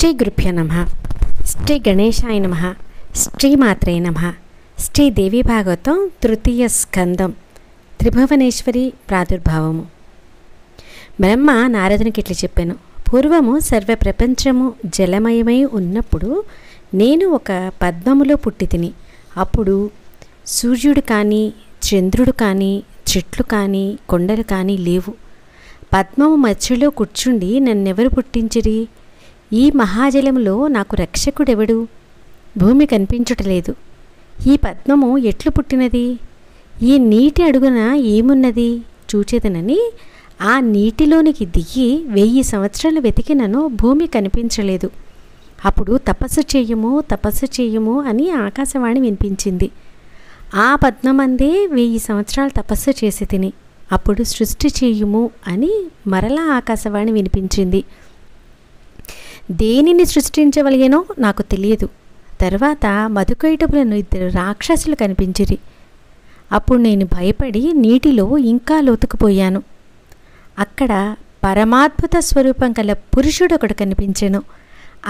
శ్రీ గురుభ్యో నమః. శ్రీ గణేశాయ నమః. శ్రీమాత్రే నమః. శ్రీ దేవి భాగవతం తృతీయ స్కందం త్రిభువనేశ్వరి ప్రాదుర్భావము. బ్రహ్మ నారదునికి ఇట్లా చెప్పాను. పూర్వము సర్వ ప్రపంచము జలమయమై ఉన్నప్పుడు నేను ఒక పద్మములో పుట్టి తిని. అప్పుడు సూర్యుడు కానీ, చంద్రుడు కానీ, చెట్లు కానీ, కొండలు కానీ లేవు. పద్మము మధ్యలో కూర్చుండి నన్నెవరు పుట్టించిరి? ఈ మహాజలములో నాకు రక్షకుడెవడు? భూమి కనిపించుటలేదు. ఈ పద్మము ఎట్లు పుట్టినది? ఈ నీటి అడుగున ఏమున్నది చూచేదనని ఆ నీటిలోనికి దిగి 1000 సంవత్సరాలు వెతికినను భూమి కనిపించలేదు. అప్పుడు తపస్సు చెయ్యము అని ఆకాశవాణి వినిపించింది. ఆ పద్మమందే 1000 సంవత్సరాలు తపస్సు చేసి తిని అప్పుడు సృష్టి చేయుము అని మరలా ఆకాశవాణి వినిపించింది. దేనిని సృష్టించవలయనో నాకు తెలియదు. తర్వాత మధుకైటపులను 2 రాక్షసులు కనిపించిరి. అప్పుడు నేను భయపడి నీటిలో ఇంకా లోతుకుపోయాను. అక్కడ పరమాద్భుత స్వరూపం గల పురుషుడు ఒకడు కనిపించెను.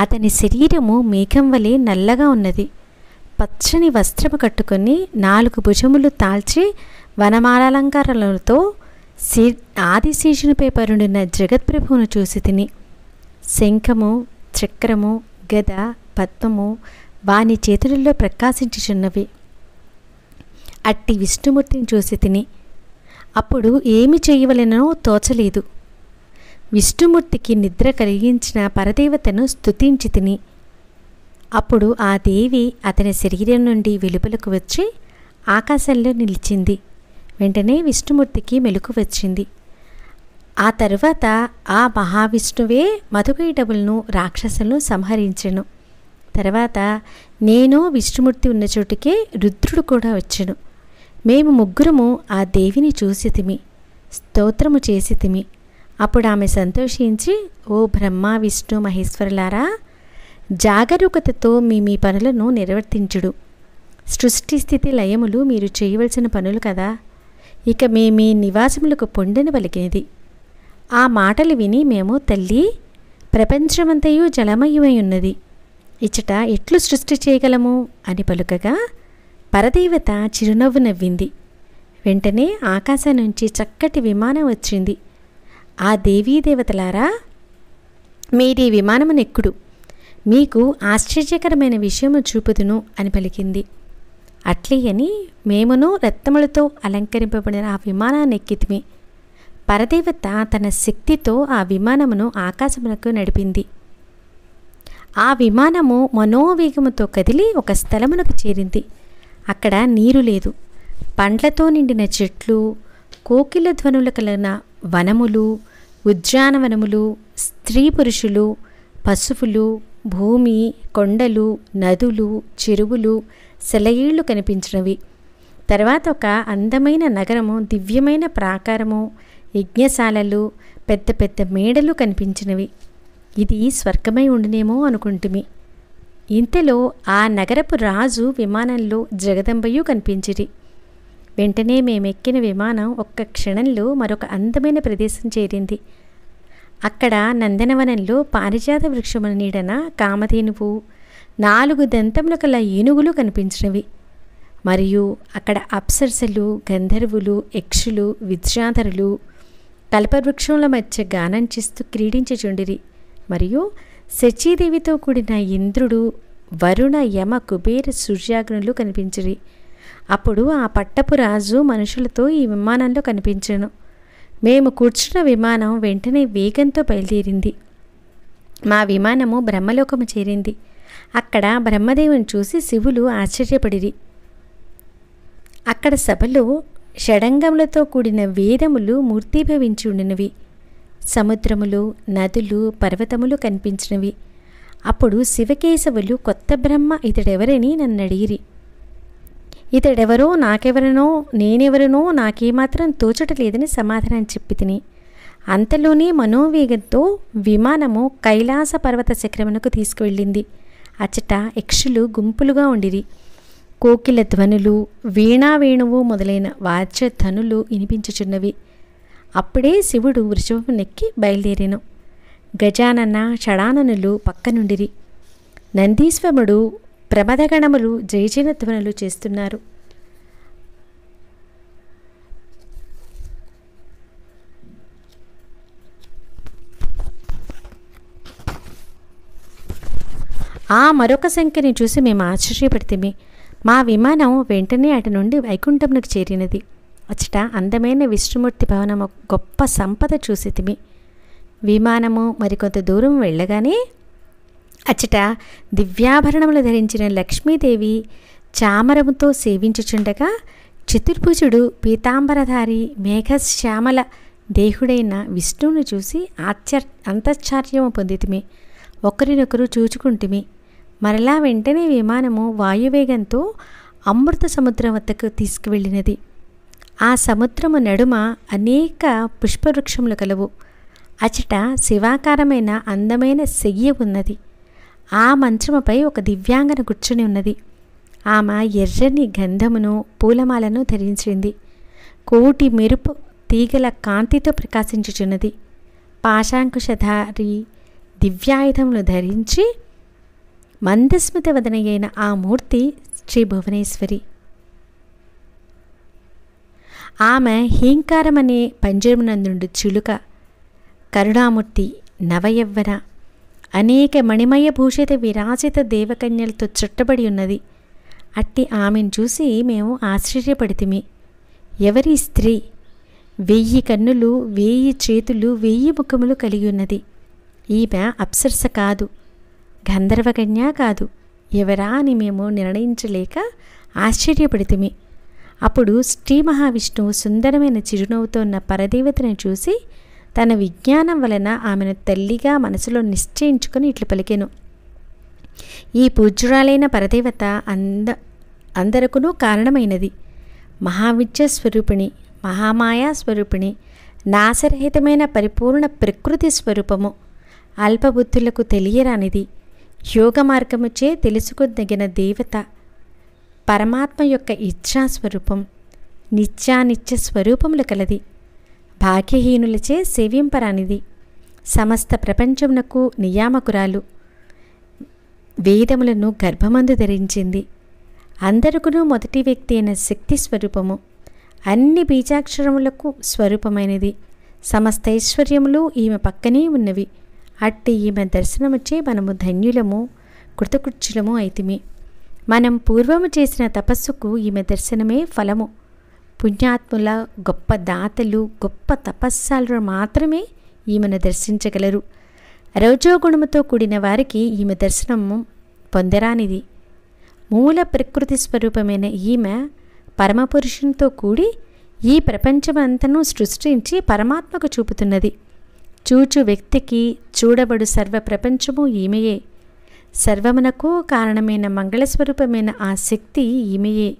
అతని శరీరము మేఘం వలె నల్లగా ఉన్నది. పచ్చని వస్త్రము కట్టుకొని 4 భుజములు తాల్చి వనమాలంకారాలతో ఆదిశేషునిపై పరుండిన జగత్ప్రభువును చూసి తిని. శంఖము, చక్రము, గద, పద్మము వాని చేతులలో ప్రకాశించుచున్నవి. అట్టి విష్ణుమూర్తిని చూసి తిని. అప్పుడు ఏమి చేయవలెనో తోచలేదు. విష్ణుమూర్తికి నిద్ర కలిగించిన పరదేవతను స్తుతించి తిని. అప్పుడు ఆ దేవి అతని శరీరం నుండి వెలుపలకు వచ్చి ఆకాశంలో నిలిచింది. వెంటనే విష్ణుమూర్తికి మెలకు వచ్చింది. ఆ తరువాత ఆ మహావిష్ణువే మధుకైటపులను రాక్షసులను సంహరించెను. తర్వాత నేను విష్ణుమూర్తి ఉన్న చోటుకే రుద్రుడు కూడా వచ్చెను. మేము ముగ్గురము ఆ దేవిని చూసితిమి, స్తోత్రము చేసితిమి. అప్పుడు ఆమె సంతోషించి, ఓ బ్రహ్మ విష్ణు మహేశ్వరులారా, జాగరూకతతో మీ పనులను నిర్వర్తించుడు. సృష్టి స్థితి లయములు మీరు చేయవలసిన పనులు కదా. ఇక మీ నివాసములకు పొండని పలికినది. ఆ మాటలు విని మేము, తల్లి, ప్రపంచమంతయు జలమయమై ఉన్నది, ఇచ్చట ఎట్లు సృష్టి చేయగలము అని పలుకగా పరదేవత చిరునవ్వు నవ్వింది. వెంటనే ఆకాశం నుంచి చక్కటి విమానం వచ్చింది. ఆ దేవీదేవతలారా, మీరీ విమానమునెక్కుడు, మీకు ఆశ్చర్యకరమైన విషయము చూపుదును అని పలికింది. అట్లే అని మేమును రత్నములతో అలంకరింపబడిన ఆ విమానాన్ని ఎక్కితిమి. పరదేవత తన శక్తితో ఆ విమానమును ఆకాశమునకు నడిపింది. ఆ విమానము మనోవేగముతో కదిలి ఒక స్థలమునకు చేరింది. అక్కడ నీరు లేదు. పండ్లతో నిండిన చెట్లు, కోకిల ధ్వనులు కలిగిన వనములు, ఉద్యానవనములు, స్త్రీ పురుషులు, పశువులు, భూమి, కొండలు, నదులు, చెరువులు, సెలయేళ్లు కనిపించినవి. తర్వాత ఒక అందమైన నగరము, దివ్యమైన ప్రాకారము, యజ్ఞశాలలు, పెద్ద పెద్ద మేడలు కనిపించినవి. ఇది స్వర్గమై ఉండునేమో అనుకుంటుమి. ఇంతలో ఆ నగరపు రాజు విమానంలో జగదంబయు కనిపించిరి. వెంటనే మేమెక్కిన విమానం ఒక్క క్షణంలో మరొక అందమైన ప్రదేశం చేరింది. అక్కడ నందనవనంలో పారిజాత వృక్షముల నీడన కామధేనువు, 4 దంతముల కల ఏనుగులు కనిపించినవి. మరియు అక్కడ అప్సరసలు, గంధర్వులు, యక్షులు, విద్యాధరులు కల్పవృక్షముల మధ్య గానం చేస్తూ క్రీడించుచుండిరి. మరియు శచీదేవితో కూడిన ఇంద్రుడు, వరుణ, యమ, కుబేర, సూర్యాగ్నులు కనిపించిరి. అప్పుడు ఆ పట్టపు రాజు మనుషులతో ఈ విమానంలో కనిపించెను. మేము కూర్చున్న విమానం వెంటనే వేగంతో బయలుదేరింది. మా విమానము బ్రహ్మలోకము చేరింది. అక్కడ బ్రహ్మదేవుని చూసి శివులు ఆశ్చర్యపడిరి. అక్కడ సభలో షడంగములతో కూడిన వేదములు మూర్తీభవించి ఉండినవి. సముద్రములు, నదులు, పర్వతములు కనిపించినవి. అప్పుడు శివకేశవులు, కొత్త బ్రహ్మ ఇతడెవరని నన్ను అడిగిరి. ఇతడెవరో నాకెవరనో నేనెవరనో నాకేమాత్రం తోచటలేదని సమాధానం చెప్పి తిని. అంతలోనే మనోవేగంతో విమానము కైలాస పర్వత శిఖరమునకు తీసుకువెళ్ళింది. అచ్చట యక్షులు గుంపులుగా ఉండిరి. కోకిల ధ్వనులు, వీణావేణువు మొదలైన వాద్య ధ్వనులు వినిపించుచున్నవి. అప్పుడే శివుడు వృషభమునెక్కి బయలుదేరెను. గజానన షడాననులు పక్కనుండిరి. నందీశ్వరుడు ప్రమదగణములు జయజనధ్వనులు చేస్తున్నారు. ఆ మరొక సంఖ్యని చూసి మేము ఆశ్చర్యపడితిమి. మా విమానం వెంటనే అటు నుండి వైకుంఠమునకు చేరినది. అచ్చట అందమైన విష్ణుమూర్తి భవనము గొప్ప సంపద చూసితిమి. విమానము మరికొంత దూరం వెళ్ళగానే అచ్చట దివ్యాభరణములు ధరించిన లక్ష్మీదేవి చామరముతో సేవించుచుండగా చతుర్భుజుడు పీతాంబరధారి మేఘశ్యామల దేహుడైన విష్ణువును చూసి అంతశ్చార్యము పొందితిమి. ఒకరినొకరు చూచుకుంటిమి. మరలా వెంటనే విమానము వాయువేగంతో అమృత సముద్రం వద్దకు తీసుకువెళ్ళినది. ఆ సముద్రము నడుమ అనేక పుష్పవృక్షములు కలవు. అచట శివాకారమైన అందమైన శయ్య ఉన్నది. ఆ మంచముపై ఒక దివ్యాంగన కూర్చుని ఉన్నది. ఆమె ఎర్రని గంధమును పూలమాలను ధరించింది. కోటి మెరుపు తీగల కాంతితో ప్రకాశించుచున్నది. పాశాంకుశధారి దివ్యాయుధములు ధరించి మందస్మిత వదనయైన ఆ మూర్తి శ్రీ భువనేశ్వరి. ఆమె హీంకారమనే పంజరమునందుండు చిలుక, కరుణామూర్తి, నవయవ్వన, అనేక మణిమయ భూషిత విరాజిత దేవకన్యలతో చుట్టబడి ఉన్నది. అట్టి ఆమెను చూసి మేము ఆశ్చర్యపడితిమి. ఎవరి స్త్రీ? 1000 కన్నులు, 1000 చేతులు, 1000 ముఖములు కలిగి ఉన్నది. ఈమె అప్సరస కాదు, గంధర్వకన్య కాదు. ఎవరా అని మేము నిర్ణయించలేక ఆశ్చర్యపడితిమి. అప్పుడు శ్రీ మహావిష్ణువు సుందరమైన చిరునవ్వుతో ఉన్న పరదేవతను చూసి తన విజ్ఞానం వలన ఆమెను తల్లిగా మనసులో నిశ్చయించుకొని ఇట్లు పలికెను. ఈ పూజ్యురాలైన పరదేవత అందరకును కారణమైనది. మహావిద్య స్వరూపిణి, మహామాయా స్వరూపిణి, నాశరహితమైన పరిపూర్ణ ప్రకృతి స్వరూపము, అల్పబుద్ధులకు తెలియరానిది, యోగ మార్గముచే తెలుసుకొదగిన దేవత, పరమాత్మ యొక్క ఇచ్ఛాస్వరూపం, నిత్యానిత్య స్వరూపములు కలది, భాగ్యహీనులచే సేవింపరానిది, సమస్త ప్రపంచమునకు నియామకురాలు, వేదములను గర్భమందు ధరించింది, అందరికీ మొదటి వ్యక్తి అయిన శక్తి స్వరూపము, అన్ని బీజాక్షరములకు స్వరూపమైనది, సమస్త ఐశ్వర్యములు ఈమె పక్కనే ఉన్నవి. అట్టి ఈమె దర్శనముచే మనము ధన్యులము, కృతకృత్యులము అయితిమి. మనం పూర్వము చేసిన తపస్సుకు ఈమె దర్శనమే ఫలము. పుణ్యాత్ముల, గొప్ప దాతలు, గొప్ప తపస్సాలు మాత్రమే ఈమెను దర్శించగలరు. రజోగుణముతో కూడిన వారికి ఈమె దర్శనము పొందరానిది. మూల ప్రకృతి స్వరూపమైన ఈమె పరమపురుషునితో కూడి ఈ ప్రపంచమంతను సృష్టించి పరమాత్మకు చూపుతున్నది. చూచు వ్యక్తికి చూడబడు సర్వ ప్రపంచము ఈమెయే. సర్వమునకు కారణమైన మంగళస్వరూపమైన ఆ శక్తి ఈమెయే.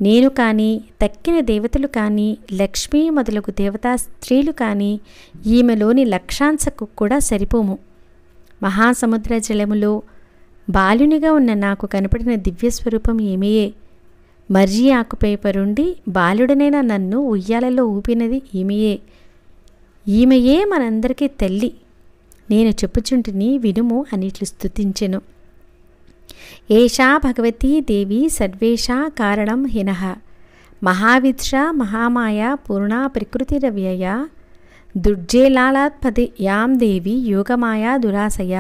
నేను కానీ, తక్కిన దేవతలు కానీ, లక్ష్మీ మొదలగు దేవతా స్త్రీలు కానీ ఈమెలోని లక్షాంశకు కూడా సరిపోము. మహాసముద్ర జలములో బాలునిగా ఉన్న నాకు కనపడిన దివ్యస్వరూపం ఈమెయే. మర్రి ఆకుపై పరుండి బాలుడనైన నన్ను ఉయ్యాలలో ఊపినది ఈమెయే. ఈమెయే మనందరికీ తల్లి. నేను చెప్పుచుంటిని వినుము అనిట్లు స్తుతించెను. ఏషా భగవతీ దేవి సర్వేషా కారణం హినః, మహావిద్ష మహామాయా పూర్ణా ప్రకృతిరవ్యయ, దుర్జేలాలాత్పది యాం దేవి యోగమాయా దురాశయ,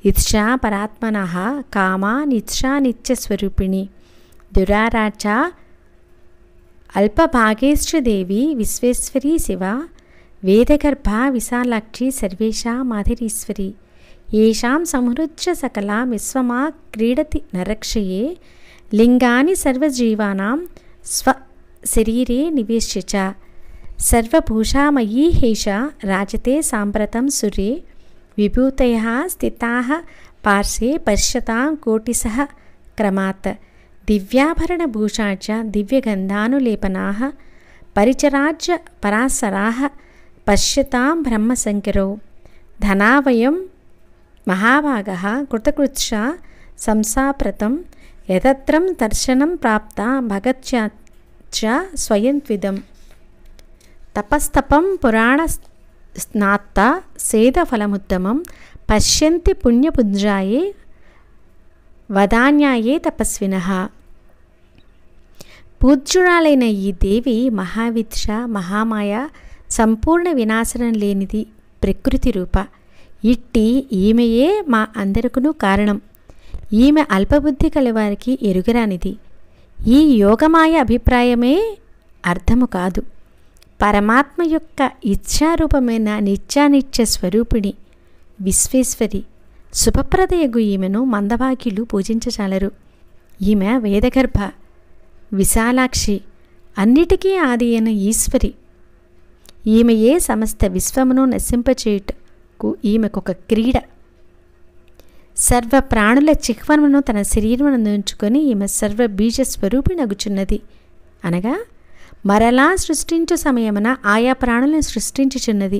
ఇత్షా పరాత్మనః కామా నిత్షా నిత్యస్వరూపిణి, దురారాచ అల్పభాగేశ్చ దేవి విశ్వేశ్వరీ శివ, వేదగర్భా విశాలాక్షి సర్వేషా మాధురీశ్వరి, ఏషాం సంహృత్య సకలా విశ్వమా క్రీడతి నరక్షయే, లింగాని సర్వజీవానాం స్వశరీరే నివేశ్య చ, సర్వభూషామయీ హేష రాజతే సాంప్రతం సురే, విభూతయః స్థితాః పార్శ్వే పశ్యతాం కోటిశః క్రమాత్, దివ్యాభరణభూషా చ దివ్యగంధానులేపనాః, పరిచరాజ్య పరాశరాః పశ్యతాం బ్రహ్మశంకరో, ధనావయం మహాభాగః కృతకృత్స సంసాప్రతం, యతత్రం దర్శనం ప్రాప్త భగత్య స్వయం త్విదం. తపస్తపం పురాణ స్నాత్త సేదఫలముత్తమం పశ్యంతి పుణ్యపుంజాయే వదాన్యాయే తపస్వినః. పూజ్యురాలైన ఈ దేవి మహావిద్య, మహామాయ, సంపూర్ణ వినాశనం లేనిది, ప్రకృతి రూప. ఇట్టి ఈమెయే మా అందరికీ కారణం. ఈమె అల్పబుద్ధి కలవారికి ఎరుగరానిది. ఈ యోగమాయ అభిప్రాయమే అర్థము కాదు. పరమాత్మ యొక్క ఇచ్ఛారూపమైన నిత్యానిత్య స్వరూపిణి, విశ్వేశ్వరి, శుభప్రదయగు ఈమెను మందభాగ్యులు పూజించచాలరు. ఈమె వేదగర్భ, విశాలాక్షి, అన్నిటికీ ఆది అయిన ఈశ్వరి. ఈమెయే సమస్త విశ్వమును నశింపచేయుటకు ఈమెకొక క్రీడ. సర్వ ప్రాణుల చిహ్వమును తన శరీరమును ఉంచుకొని ఈమె సర్వ బీజ స్వరూపిణగుచున్నది. అనగా మరలా సృష్టించు సమయమున ఆయా ప్రాణులను సృష్టించుచున్నది.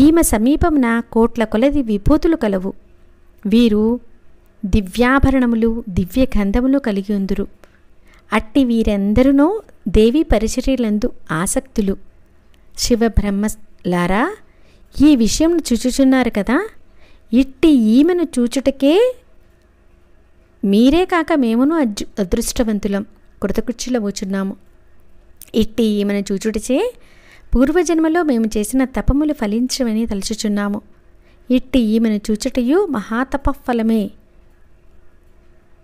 ఈమె సమీపమున కోట్ల కొలది విభూతులు కలవు. వీరు దివ్యాభరణములు, దివ్య గంధములు కలిగి ఉందురు. అట్టి వీరందరూ దేవి పరిచర్యలందు ఆసక్తులు. శివబ్రహ్మలారా, ఈ విషయం చూచుచున్నారు కదా. ఇట్టి ఈమెను చూచుటకే మీరే కాక మేమును అదృష్టవంతులం, కృతకృత్యులవుచున్నాము. ఇట్టి ఈమెను చూచుటచే పూర్వజన్మలో మేము చేసిన తపములు ఫలించమని తలుచుచున్నాము. ఇట్టి ఈమెను చూచుటయు మహాతపఫలమే.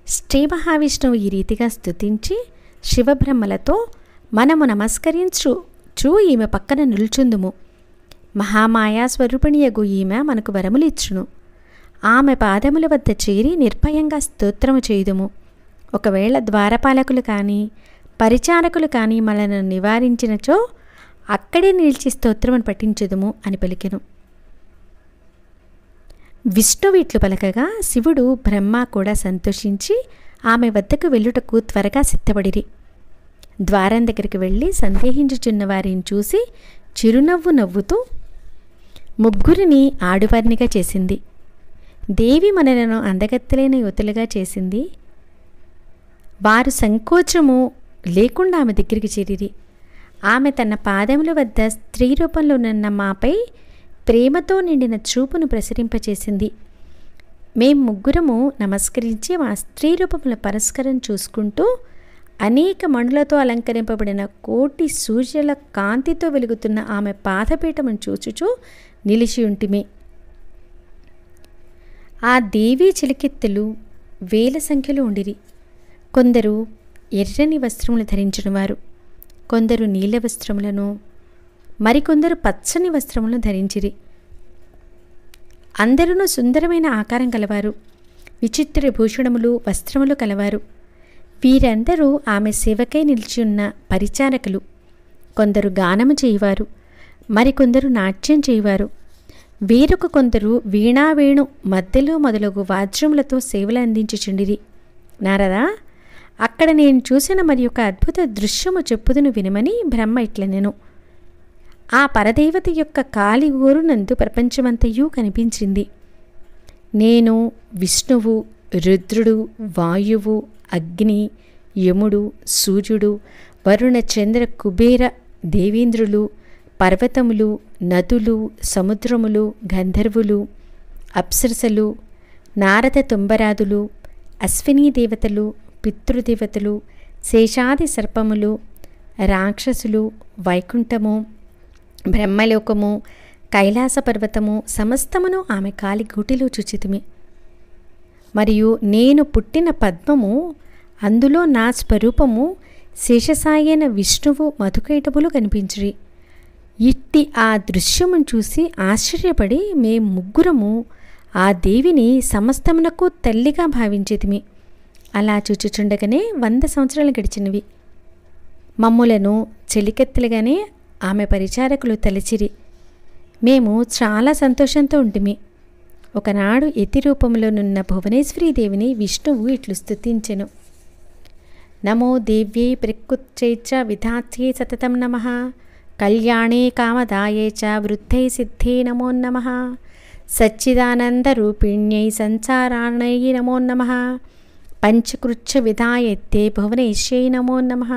శ్రీ మహావిష్ణువు ఈ రీతిగా స్తుతించి శివబ్రహ్మలతో మనము నమస్కరించు ఈమె పక్కన నిల్చుందుము. మహామాయా స్వరూపిణియగు ఈమె మనకు వరములిచ్చును. ఆమె పాదముల వద్ద చేరి నిర్భయంగా స్తోత్రము చేయుదుము. ఒకవేళ ద్వారపాలకులు కానీ పరిచారకులు కానీ మనను నివారించినచో అక్కడే నిలిచి స్తోత్రమును పఠించుదుము అని పలికెను. విష్ణువు ఇట్లు పలకగా శివుడు, బ్రహ్మ కూడా సంతోషించి ఆమె వద్దకు వెళ్ళుటకు త్వరగా సిద్ధపడిరి. ద్వారం దగ్గరికి వెళ్ళి సందేహించుచున్న వారిని చూసి చిరునవ్వు నవ్వుతూ ముగ్గురిని ఆడువారినిగా చేసింది. దేవి మనలను అందగత్తెలైన యువతులుగా చేసింది. వారు సంకోచము లేకుండా ఆమె దగ్గరికి చేరిరి. ఆమె తన పాదముల వద్ద స్త్రీ రూపంలో ఉన్న మాపై ప్రేమతో నిండిన చూపును ప్రసరింపచేసింది. మేం ముగ్గురము నమస్కరించి మా స్త్రీ రూపముల పరస్పరం చూసుకుంటూ అనేక మణులతో అలంకరింపబడిన కోటి సూర్యుల కాంతితో వెలుగుతున్న ఆమె పాదపీఠమును చూచుచూ నిలిచి ఉంటిమి. ఆ దేవీ చిలికెత్తెలు వేల సంఖ్యలో ఉండిరి. కొందరు ఎర్రని వస్త్రములు ధరించిన వారు, కొందరు నీల వస్త్రములను, మరికొందరు పచ్చని వస్త్రములను ధరించిరి. అందరూ సుందరమైన ఆకారం కలవారు, విచిత్ర భూషణములు, వస్త్రములు కలవారు. వీరందరూ ఆమె సేవకై నిలిచి ఉన్న పరిచారకులు. కొందరు గానము చేయువారు, మరికొందరు నాట్యం చేయువారు. వేరొక కొందరు వీణావేణు మధ్యలో మొదలగు వాద్యములతో సేవలు అందించుచుండిరి. నారదా, అక్కడ నేను చూసిన మరి ఒక అద్భుత దృశ్యము చెప్పుదును వినమని బ్రహ్మ ఇట్లనెను. ఆ పరదేవత యొక్క కాలి ఊరునందు ప్రపంచమంతయు కనిపించింది. నేను, విష్ణువు, రుద్రుడు, వాయువు, అగ్ని, యముడు, సూర్యుడు, వరుణ, చంద్ర, కుబేర, దేవేంద్రులు, పర్వతములు, నదులు, సముద్రములు, గంధర్వులు, అప్సరసలు, నారద తుంబరాదులు, అశ్వినీ దేవతలు, పితృదేవతలు, శేషాది సర్పములు, రాక్షసులు, వైకుంఠము, బ్రహ్మలోకము, కైలాస పర్వతము సమస్తమును ఆమె కాలి గూటిలో చూచితిమి. మరియు నేను పుట్టిన పద్మము, అందులో నా స్వరూపము, శేషసాయైన విష్ణువు, మధుకైటములు కనిపించిరి. ఇట్టి ఆ దృశ్యమును చూసి ఆశ్చర్యపడి మేం ముగ్గురము ఆ దేవిని సమస్తమునకు తల్లిగా భావించితిమి. అలా చూచుచుండగానే 100 సంవత్సరాలు గడిచినవి. మమ్ములను చెలికెత్తలుగానే ఆమె పరిచారకులు తలచిరి. మేము చాలా సంతోషంతో ఉంటిమి. ఒకనాడు యతి రూపంలోనున్న భువనేశ్వరీదేవిని విష్ణువు ఇట్లు స్తుతించెను. నమో దేవ్యై ప్రకృత్యైచ విధాత్యై సతతం నమః. కళ్యాణే కామదాయే చ వృద్ధై సిద్ధే నమో నమః. సచ్చిదానందరూపిణ్యై సంసారాణై నమో నమః. పంచకృచ్ఛ విధాయత్యై భువనేశ్యై నమో నమః.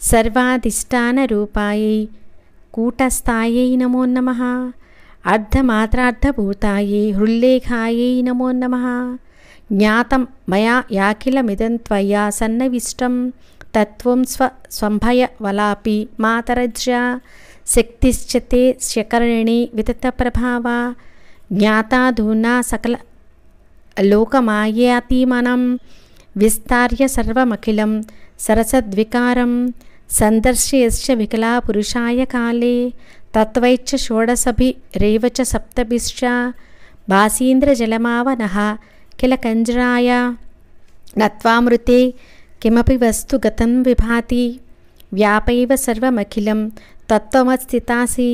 సర్వాధిష్టానరూపాయై కూటస్థాయై నమో నమః. అర్ధమాత్రార్ధభూతాయై హృల్లేఖాయై నమో నమః. జ్ఞాతం మయా యాకిలమిదం త్వయా సన్నవిష్టం తత్వం స్వంభయవలాపి మాతరజ్రా శక్తిశ్చతే శకర్ణి వితతప్రభావా జ్ఞాతాధూనా సకల లోకమాయాతిమనం విస్తార్య సర్వమఖిలం సరసద్వికారం సందర్శయశ్చ వికలా పురుషాయ కాలే తత్వైచ్చ షోడశభిరేవ చ సప్తభిశ్చ భాసీంద్రజలమావనః కిల కంజరాయ నత్వామృతే కిమపి వస్తు గతం విభాతి వ్యాపైవ సర్వమఖిలం తత్వమస్థితాసి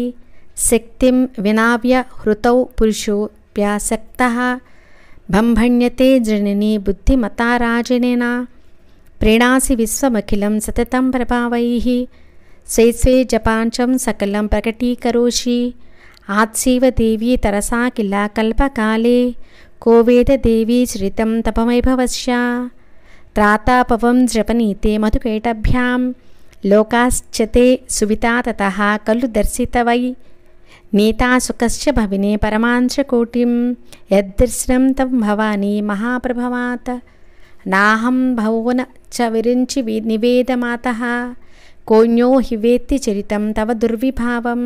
శక్తిం వినావ్య హృతౌ పురుషోऽప్యాసక్తః బంభణ్యతే జననీ బుద్ధిమతారాజనేన ప్రీణాసి విశ్వమఖిలం సతతం ప్రభావైః స్వే జపాంచం సకలం ప్రకటీకరోషి ఆత్సీవ దేవీ తరసా కిల కల్పకాలే కోవేద దేవీ చరితం తపమైభవస్య త్రాతాపవం జపనీతే మధుకైటభ్యాం లోకాశ్చతే సువితా తతః ఖలు దర్శితవై నీతా సుఖశ్చ భవినే పరమాంచ కోటిం యద్దర్శనం తం భవాని మహాప్రభవాత్ నాహం భవన చ విరించి నివేదమాతః కోన్యో హివేత్తి చరితం తవ దుర్విభావం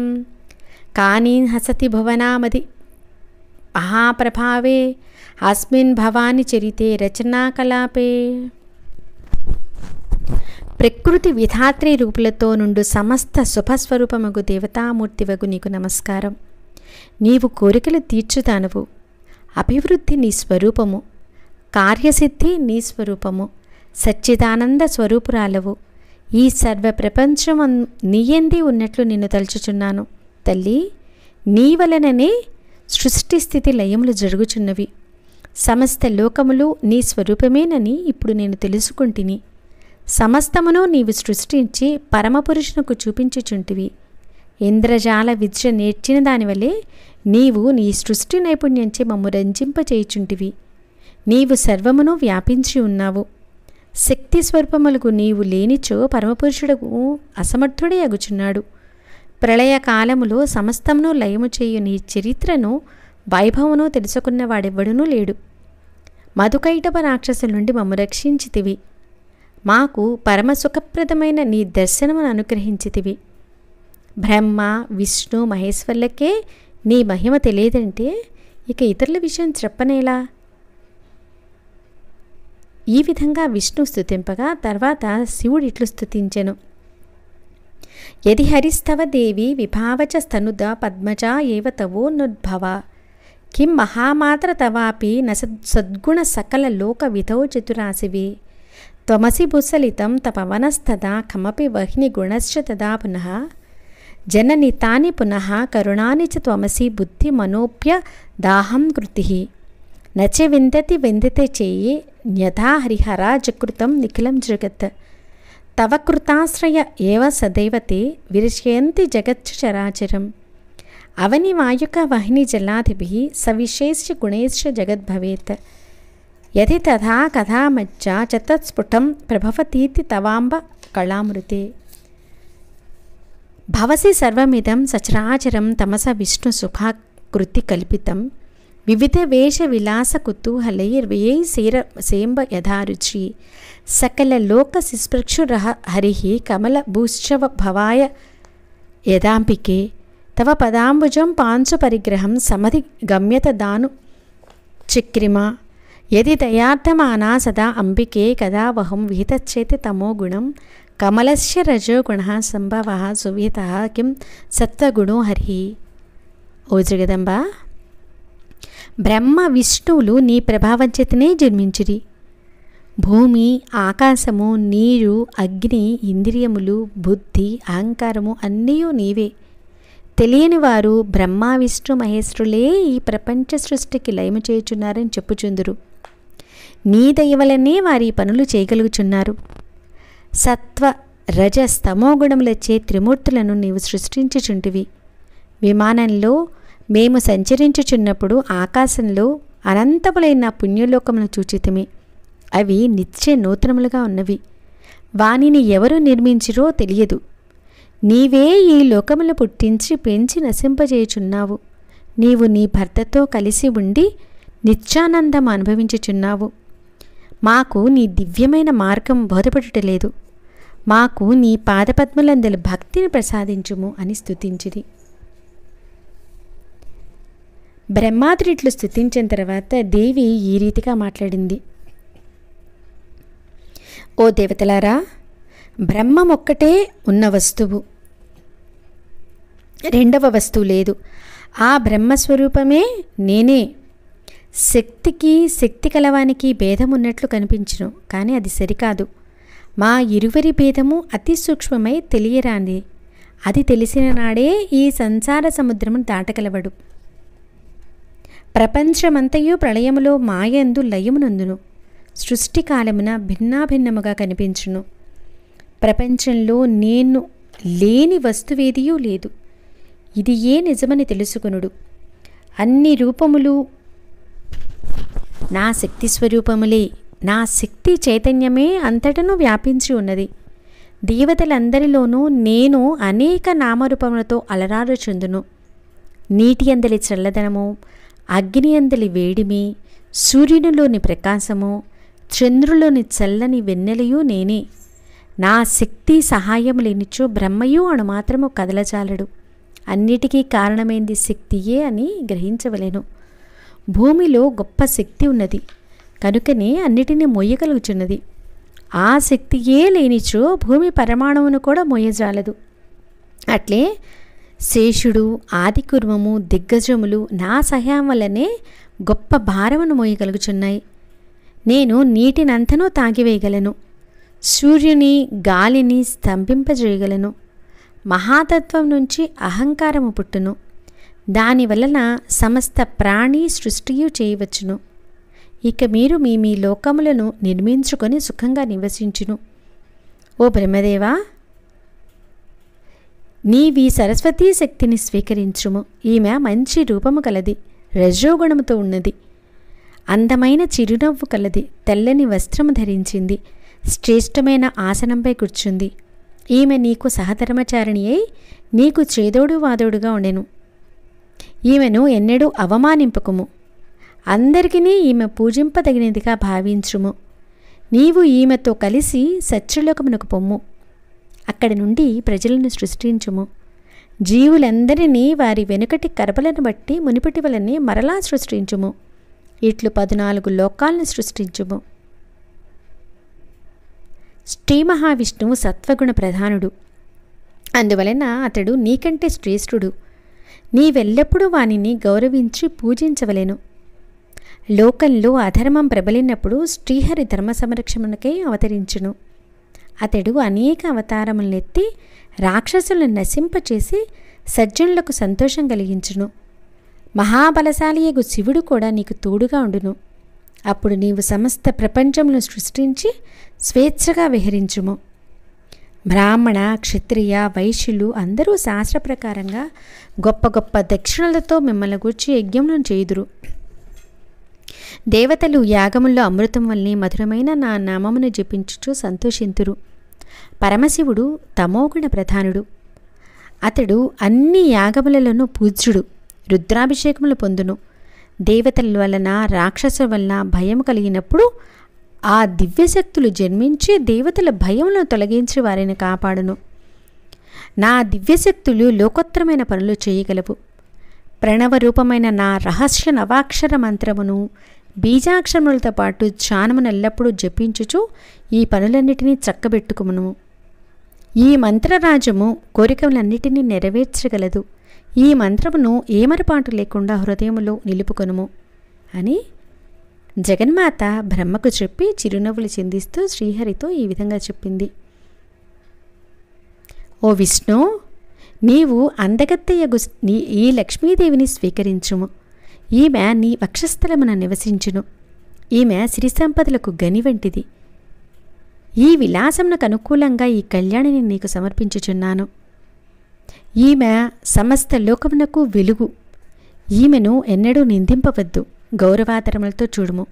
కాని హసతి భువనామది మహాప్రభావే అస్మిన్ భవాని చరితే రచనాకలాపే. ప్రకృతి విధాత్రి రూపులతో నుండు సమస్త శుభస్వరూపమగు దేవతామూర్తివగు నీకు నమస్కారం. నీవు కోరికలు తీర్చుతానువు. అభివృద్ధి నీ స్వరూపము, కార్యసిద్ధి నీ స్వరూపము, సచ్చిదానంద స్వరూపురాలవు. ఈ సర్వ ప్రపంచం నీయందే ఉన్నట్లు నిన్ను తలుచుచున్నాను. తల్లి, నీ వలననే సృష్టి స్థితి లయములు జరుగుచున్నవి. సమస్త లోకములు నీ స్వరూపమేనని ఇప్పుడు నేను తెలుసుకుంటుని. సమస్తమును నీవు సృష్టించి పరమపురుషునకు చూపించుచుంటివి. ఇంద్రజాల విద్య నేర్చిన దానివలే నీవు నీ సృష్టి నైపుణ్యంచే మమ్ము రంజింపచేయుచుంటివి. నీవు సర్వమును వ్యాపించి ఉన్నావు. శక్తి స్వరూపములకు నీవు లేనిచో పరమపురుషుడకు అసమర్థుడే అగుచున్నాడు. ప్రళయకాలములో సమస్తమును లయము చేయు నీ చరిత్రను వైభవమును తెలుసుకున్నవాడెవ్వడునూ లేడు. మధుకైటభ రాక్షసుల నుండి మమ్ము రక్షించితివి. మాకు పరమసుఖప్రదమైన నీ దర్శనమును అనుగ్రహించితివి. బ్రహ్మ విష్ణు మహేశ్వర్లకే నీ మహిమ తెలియదంటే ఇక ఇతరుల విషయం చెప్పనేలా? ఈ విధంగా విష్ణు స్తుతింపగా తర్వాత శివుడు ఇట్లు స్తుతించెను. యది హరిస్తవ దేవి విభావచ స్తనుద పద్మజా ఏవ తవోనుద్భవ కిం మహామాత్ర తవాపి న సద్గుణ సకల లోక విధౌ చతురాసివి త్వమసి భుసలితం తపవనస్తదా కమపి వహ్ని గుణశ్చ తదా పునః జనని తాని పునః కరుణాని చ త్వమసి బుద్ధి మనోప్య దాహం కృతి నచ విందతి విందితే చేయి న్యథా హరిహరా జకృతం నిఖిలం జగత్ తవ కృతాశ్రయ ఏవ సదైవతే విరచయంతి జగచ్చ చరాచరం అవని వాయుక వహ్ని జలాధిభిః సవిశేష గుణైశ్చ జగద్భవేత్ యది తథా కథామజ్జ చ తత్స్ఫుటం ప్రభవతీతి తవాంబ కళామృతే భవసి సర్వమిదం సచరాచరం తమస విష్ణు సుఖాకృతి కల్పితం వివిధ వేష విలాస కుతూహలైర్వ్యై సేంబ యథారుచి సకల లోక శిస్పృక్షురః హరిః కమల భూశ్చవ భవాయ యదాంబికే తవ పదాంబుజం పాంచు పరిగ్రహం సమధి గమ్యత దాను చక్రిమా యది దయార్థమానా సదా అంబికే కదా వహం విహితచ్చేతి తమో గుణం కమలస్య రజో గుణః సంభవః సువిహితః కిం సత్వగుణో హరిః. ఓ జగదంబ, బ్రహ్మ విష్ణువులు నీ ప్రభావం చేతనే జన్మించిరి. భూమి, ఆకాశము, నీరు, అగ్ని, ఇంద్రియములు, బుద్ధి, అహంకారము అన్నీ నీవే. తెలియని వారు బ్రహ్మ విష్ణు మహేశ్వరులే ఈ ప్రపంచ సృష్టికి లయము చేయుచున్నారని చెప్పుచుందురు. నీ దయవలనే వారి పనులు చేయగలుగుచున్నారు. సత్వ రజ స్తమోగుణములచే త్రిమూర్తులను నీవు సృష్టించుచుంటివి. విమానంలో మేము సంచరించుచున్నప్పుడు ఆకాశంలో అనంతములైన పుణ్యలోకమును చూచితిమి. అవి నిత్య నూతనములుగా ఉన్నవి. వానిని ఎవరు నిర్మించిరో తెలియదు. నీవే ఈ లోకములు పుట్టించి పెంచి నశింపజేయుచున్నావు. నీవు నీ భర్తతో కలిసి ఉండి నిత్యానందం అనుభవించుచున్నావు. మాకు నీ దివ్యమైన మార్గం బోధపడటలేదు. మాకు నీ పాదపద్మలందలి భక్తిని ప్రసాదించుము అని స్తుతించిరి. బ్రహ్మాదుడిట్లు స్తుతించిన తర్వాత దేవి ఈ రీతిగా మాట్లాడింది. ఓ దేవతలారా, బ్రహ్మమొక్కటే ఉన్న వస్తువు, రెండవ వస్తువు లేదు. ఆ బ్రహ్మస్వరూపమే నేనే. శక్తికి శక్తి కలవానికి భేదం ఉన్నట్లు కనిపించును, కానీ అది సరికాదు. మా ఇరువరి భేదము అతి సూక్ష్మమై తెలియరాని. అది తెలిసిన నాడే ఈ సంసార సముద్రమును దాటగలవడు. ప్రపంచమంతయు ప్రళయములో మాయందు లయమునందును. సృష్టి కాలమున భిన్నాభిన్నముగా కనిపించును. ప్రపంచంలో నేను లేని వస్తువేదియూ లేదు. ఇది ఏ నిజమని తెలుసుకొనుడు. అన్ని రూపములు నా శక్తి స్వరూపములే. నా శక్తి చైతన్యమే అంతటను వ్యాపించి ఉన్నది. దేవతలందరిలోనూ నేను అనేక నామరూపములతో అలరారుచుందును. నీటి అందలి చల్లదనము, అగ్ని అందలి వేడిమి, సూర్యునిలోని ప్రకాశము, చంద్రులోని చల్లని వెన్నెలయు నేనే. నా శక్తి సహాయం లేనిచో బ్రహ్మయు అణు మాత్రము కదలజాలడు. అన్నిటికీ కారణమైంది శక్తియే అని గ్రహించవలెను. భూమిలో గొప్ప శక్తి ఉన్నది కనుకనే అన్నిటినీ మొయ్యగలుగుచున్నది. ఆ శక్తియే లేనిచో భూమి పరమాణువును కూడా మొయ్యజాలదు. అట్లే శేషుడు, ఆదికుర్మము, దిగ్గజములు నా సహాయం వల్లనే గొప్ప భారమును మోయగలుగుచున్నాయి. నేను నీటినంతనూ తాగివేయగలను. సూర్యుని, గాలిని స్తంభింపజేయగలను. మహాతత్వం నుంచి అహంకారము పుట్టును. దానివలన సమస్త ప్రాణి సృష్టియు చేయవచ్చును. ఇక మీరు మీ మీ లోకములను నిర్మించుకొని సుఖంగా నివసించును. ఓ బ్రహ్మదేవా, నీవీ సరస్వతీ శక్తిని స్వీకరించుము. ఈమె మంచి రూపము కలది, రజోగుణముతో ఉన్నది, అందమైన చిరునవ్వు కలది, తెల్లని వస్త్రము ధరించింది, శ్రేష్టమైన ఆసనంపై కూర్చుంది. ఈమె నీకు సహధర్మచారిణి అయి నీకు చేదోడు వాదోడుగా ఉండెను. ఈమెను ఎన్నడూ అవమానింపకుము. అందరికీ ఈమె పూజింపదగినదిగా భావించుము. నీవు ఈమెతో కలిసి సత్యలోకమునకు పొమ్ము. అక్కడి నుండి ప్రజలను సృష్టించుము. జీవులందరినీ వారి వెనుకటి కర్మలను బట్టి మునిపటి వలనే మరలా సృష్టించుము. ఇట్లు 14 లోకాలను సృష్టించుము. శ్రీ మహావిష్ణువు సత్వగుణ ప్రధానుడు. అందువలన అతడు నీకంటే శ్రేష్ఠుడు. నీవెల్లప్పుడూ వానిని గౌరవించి పూజించవలెను. లోకంలో అధర్మం ప్రబలినప్పుడు శ్రీహరి ధర్మ సంరక్షణకై అవతరించును. అతడు అనేక అవతారములనెత్తి రాక్షసులను నశింపచేసి సజ్జనులకు సంతోషం కలిగించును. మహాబలశాలియగు శివుడు కూడా నీకు తోడుగా ఉండును. అప్పుడు నీవు సమస్త ప్రపంచమును సృష్టించి స్వేచ్ఛగా విహరించుము. బ్రాహ్మణ, క్షత్రియ, వైశ్యులు అందరూ శాస్త్ర ప్రకారంగా గొప్ప గొప్ప దక్షిణలతో మిమ్మల్ని గూర్చి యజ్ఞములను చేయుదురు. దేవతలు యాగముల్లో అమృతం వల్లనే మధురమైన నా నామమును జపించుచు సంతోషింతురు. పరమశివుడు తమోగుణ ప్రధానుడు. అతడు అన్ని యాగములలోనూ పూజ్యుడు. రుద్రాభిషేకములు పొందును. దేవతల వలన, రాక్షసుల వలన భయం కలిగినప్పుడు ఆ దివ్యశక్తులు జన్మించి దేవతల భయములను తొలగించి వారిని కాపాడును. నా దివ్యశక్తులు లోకోత్తరమైన పనులు చేయగలవు. ప్రణవరూపమైన నా రహస్య నవాక్షర మంత్రమును బీజాక్షరములతో పాటు ధ్యానమును ఎల్లప్పుడూ జపించుచు ఈ పనులన్నిటినీ చక్కబెట్టుకుమును. ఈ మంత్రరాజము కోరికలన్నిటినీ నెరవేర్చగలదు. ఈ మంత్రమును ఏమరపాటు లేకుండా హృదయములో నిలుపుకొనుము అని జగన్మాత బ్రహ్మకు చెప్పి చిరునవ్వులు చిందిస్తూ శ్రీహరితో ఈ విధంగా చెప్పింది. ఓ విష్ణు, నీవు అందగత్తెయగు ఈ లక్ష్మీదేవిని స్వీకరించుము. ఈమె నీ వక్షస్థలమున నివసించును. ఈమె సిరి సంపదలకు గని వంటిది. ఈ విలాసమునకు అనుకూలంగా ఈ కళ్యాణిని నీకు సమర్పించుచున్నాను. ఈమె సమస్త లోకమునకు వెలుగు. ఈమెను ఎన్నడూ నిందింపవద్దు. గౌరవాదరములతో చూడుము.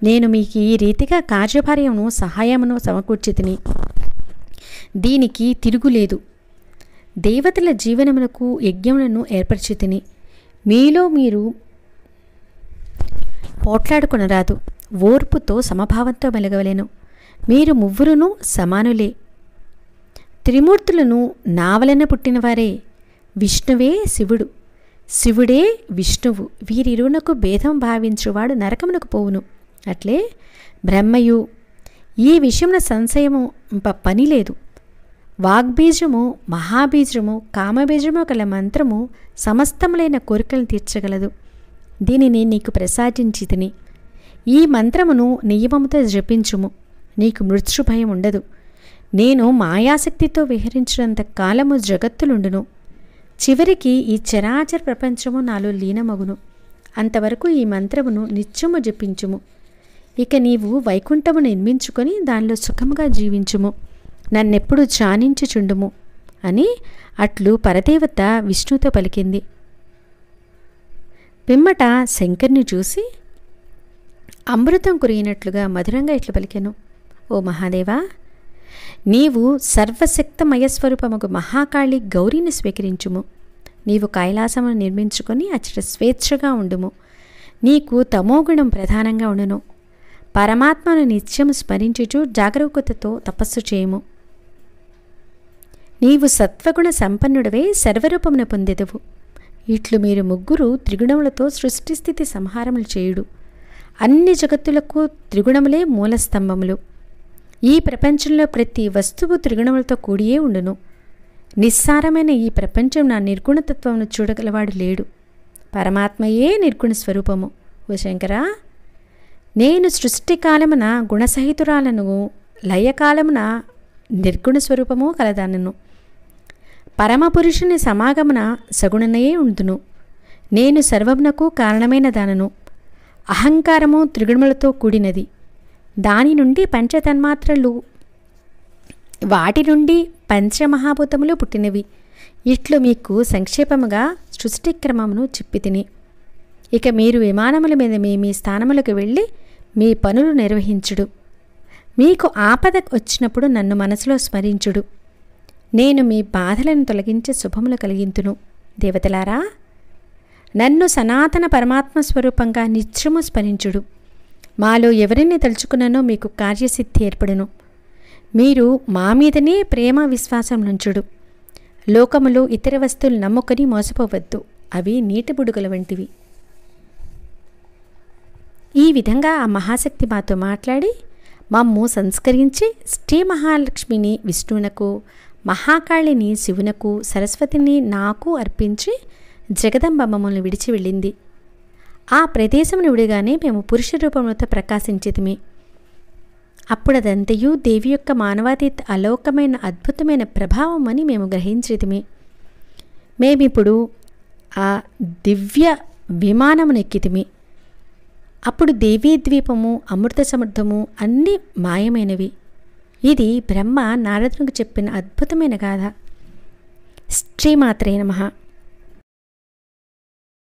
నేను మీకు ఈ రీతిగా కార్యభార్యమును సహాయమును సమకూర్చితిని. దీనికి తిరుగులేదు. దేవతల జీవనమునకు యజ్ఞములను ఏర్పరచితిని. మీలో మీరు పోట్లాడుకొనరాదు, ఓర్పుతో సమభావంతో మెలగవలెను. మీరు ముగ్గురును సమానులే, త్రిమూర్తులను నావలన పుట్టినవారే. విష్ణువే శివుడు, శివుడే విష్ణువు. వీరిరువునకు భేదం భావించువాడు నరకమునకు పోవును. అట్లే బ్రహ్మయు. ఈ విషయమున సంశయము పని లేదు. వాగ్బీజము, మహాబీజము, కామబీజము గల మంత్రము సమస్తములైన కోరికలను తీర్చగలదు. దీనిని నీకు ప్రసాదించితిని. ఈ మంత్రమును నియమముతో జపించుము, నీకు మృత్యుభయం ఉండదు. నేను మాయాశక్తితో విహరించినంత కాలము జగత్తులుండును. చివరికి ఈ చరాచర ప్రపంచము నాలో లీనమగును. అంతవరకు ఈ మంత్రమును నిత్యము జపించుము. ఇక నీవు వైకుంఠమును నిర్మించుకొని దానిలో సుఖముగా జీవించుము. నన్నెప్పుడు ధ్యానించుచుండుము అని అట్లు పరదేవత విష్ణుతో పలికింది. పిమ్మట శంకర్ని చూసి అమృతం కురిగినట్లుగా మధురంగా ఇట్లు పలికెను. ఓ మహాదేవా, నీవు సర్వశక్తమయస్వరూపముకు మహాకాళి గౌరీని స్వీకరించుము. నీవు కైలాసమును నిర్మించుకొని అచ్చట స్వేచ్ఛగా ఉండుము. నీకు తమోగుణం ప్రధానంగా ఉండును. పరమాత్మను నిత్యము స్మరించుచు జాగరూకతతో తపస్సు చేయుము. నీవు సత్వగుణ సంపన్నుడవే సర్వరూపమును పొందెదవు. ఇట్లు మీరు ముగ్గురు త్రిగుణములతో సృష్టిస్థితి సంహారములు చేయుడు. అన్ని జగత్తులకు త్రిగుణములే మూలస్తంభములు. ఈ ప్రపంచంలో ప్రతి వస్తువు త్రిగుణములతో కూడియే ఉండును. నిస్సారమైన ఈ ప్రపంచం నా నిర్గుణతత్వమును చూడగలవాడు లేడు. పరమాత్మయే నిర్గుణ స్వరూపము. ఓ శంకరా, నేను సృష్టికాలమున గుణసహితురాలను, లయకాలమున నిర్గుణ స్వరూపము కలదానను. పరమపురుషుని సమాగమున సగుణనయే ఉందును. నేను సర్వమునకు కారణమైన దానను. అహంకారము త్రిగుణములతో కూడినది. దాని నుండి పంచతన్మాత్రలు, వాటి నుండి పంచమహాభూతములు పుట్టినవి. ఇట్లు మీకు సంక్షేపముగా సృష్టిక్రమమును చెప్పితిని. ఇక మీరు విమానముల మీద మీ స్థానములకు వెళ్ళి మీ పనులు నిర్వహించుడు. మీకు ఆపద వచ్చినప్పుడు నన్ను మనసులో స్మరించుడు. నేను మీ బాధలను తొలగించే శుభములు కలిగింతును. దేవతలారా, నన్ను సనాతన పరమాత్మ స్వరూపంగా నిత్యము స్మరించుడు. మాలో ఎవరిని తలుచుకున్నానో మీకు కార్యసిద్ధి ఏర్పడును. మీరు మా మీదనే ప్రేమ విశ్వాసం నుంచుడు. లోకములో ఇతర వస్తువులు నమ్ముకొని మోసపోవద్దు, అవి నీటి బుడుగల వంటివి. ఈ విధంగా ఆ మహాశక్తి మాతో మాట్లాడి మమ్ము సంస్కరించి శ్రీ మహాలక్ష్మిని విష్ణువునకు, మహాకాళిని శివునకు, సరస్వతిని నాకు అర్పించి జగదంబ మమ్మల్ని విడిచి వెళ్ళింది. ఆ ప్రదేశమును విడిగానే మేము పురుష రూపములతో ప్రకాశించితిమి. అప్పుడదంతయు దేవి యొక్క మానవాతీత అలౌకమైన అద్భుతమైన ప్రభావం అని మేము గ్రహించితిమి. మేమిప్పుడు ఆ దివ్య విమానమును ఎక్కితిమి. అప్పుడు దేవీ ద్వీపము, అమృత సమృద్ధము అన్నీ మాయమైనవి. ఇది బ్రహ్మ నారదునికి చెప్పిన అద్భుతమైన గాథ. శ్రీమాత్రే నమః.